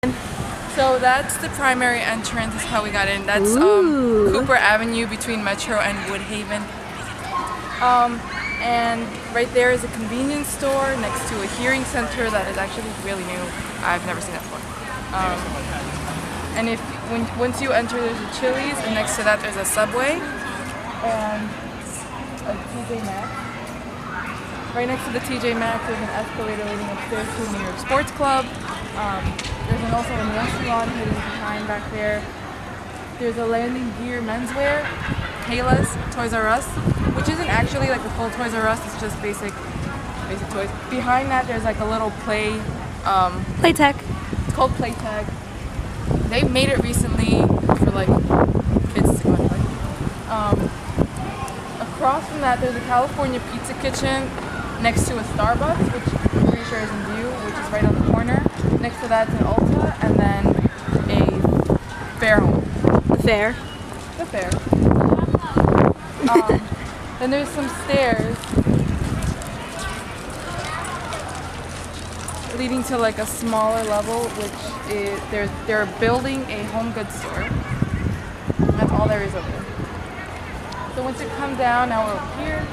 So that's the primary entrance, is how we got in. That's Cooper Avenue between Metro and Woodhaven. And right there is a convenience store next to a hearing center that is actually really new. I've never seen that before. And once you enter, there's a Chili's, and next to that there's a Subway and a TJ Maxx. Right next to the TJ Maxx there's an escalator leading upstairs to the New York Sports Club. There's also a restaurant hidden behind back there. There's a landing gear menswear, Kayla's Toys R Us, which isn't actually like a full Toys R Us, it's just basic toys. Behind that there's like a little Playtech. It's called Playtech. They made it recently for like kids to go and play. Across from that there's a California Pizza Kitchen next to a Starbucks, which I'm pretty sure is in view, which is right on the corner. Next to that's an Ulta, and then a fair home. The fair. The fair. Then there's some stairs leading to like a smaller level, which is they're building a home goods store. That's all there is over there. So once you come down, now we're over here.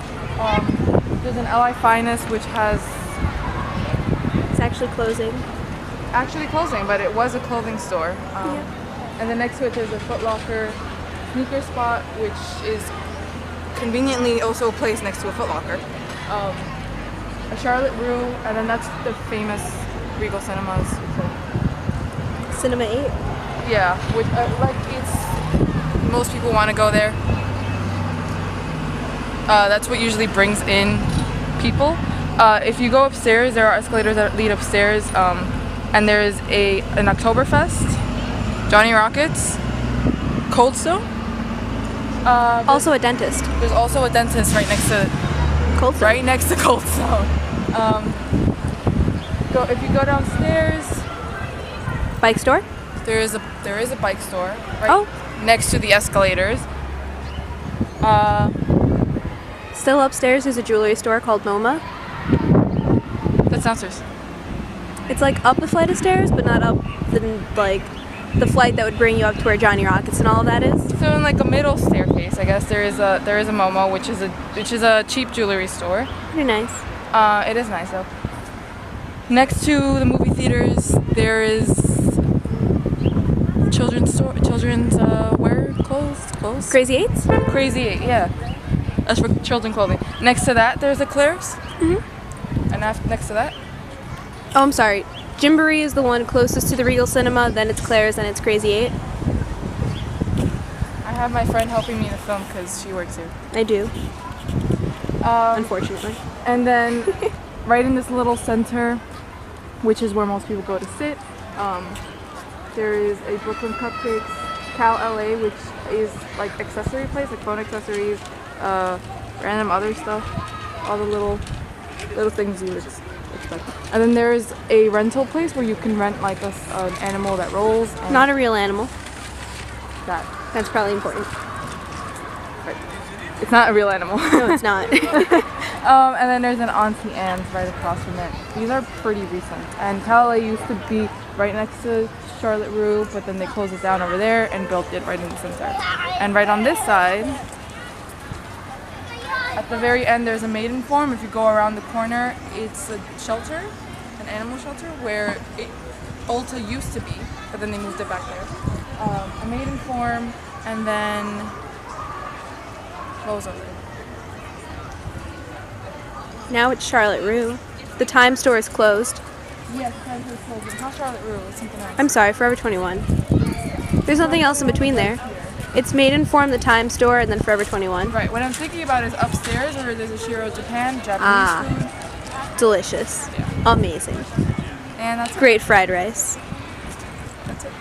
There's an LI Finest, which has It's actually closing. But it was a clothing store. And then next to it there's a Foot Locker sneaker spot, which is conveniently also a place next to a Foot Locker. A Charlotte Rue, and then that's the famous Regal Cinemas. Cinema 8? Yeah, which most people want to go there. That's what usually brings in people. If you go upstairs, there are escalators that lead upstairs, and there's an Oktoberfest, Johnny Rockets, Cold Stone. Also a dentist. There's also a dentist right next to Cold Stone. Right next to Cold Stone. If you go downstairs, Bike store? there is a bike store right next to the escalators. Still upstairs there's a jewelry store called MoMA. That's downstairs. It's like up a flight of stairs, but not up the flight that would bring you up to where Johnny Rockets and all of that is. So in like a middle staircase, I guess there is a MoMA, which is a cheap jewelry store. Pretty nice. It is nice though. Next to the movie theaters, there is children's wear clothes. Crazy Eights? Crazy 8, yeah. That's for children clothing. Next to that, there's a Claire's. And next to that? Oh, I'm sorry. Gymboree is the one closest to the Regal Cinema, then it's Claire's, then it's Crazy 8. I have my friend helping me to film because she works here. I do. Unfortunately. And then right in this little center, which is where most people go to sit, there is a Brooklyn Cupcakes, Cal LA, which is like accessory place, like phone accessories, random other stuff, all the little things you would expect. And then there's a rental place where you can rent like an animal that rolls. Not a real animal. That's probably important. Right. It's not a real animal. No, it's not. And then there's an Auntie Anne's right across from it. These are pretty recent. And Cal LA used to be right next to Charlotte Rue, but then they closed it down over there and built it right in the center. And right on this side, at the very end, there's a maiden form. If you go around the corner, it's a shelter, an animal shelter, where Ulta used to be, but then they moved it back there. A maiden form, and then what was over there? Now it's Charlotte Rue. The Time store is closed. Yes, Time store is closed. It's not Charlotte Rue, it's something else. I'm sorry, Forever 21. There's nothing else in between there. It's Maiden Form, the Time store, and then Forever 21. Right, what I'm thinking about is upstairs where there's a Shiro Japan, Japanese food. Delicious. Yeah. Amazing. And that's Great fried rice. That's it.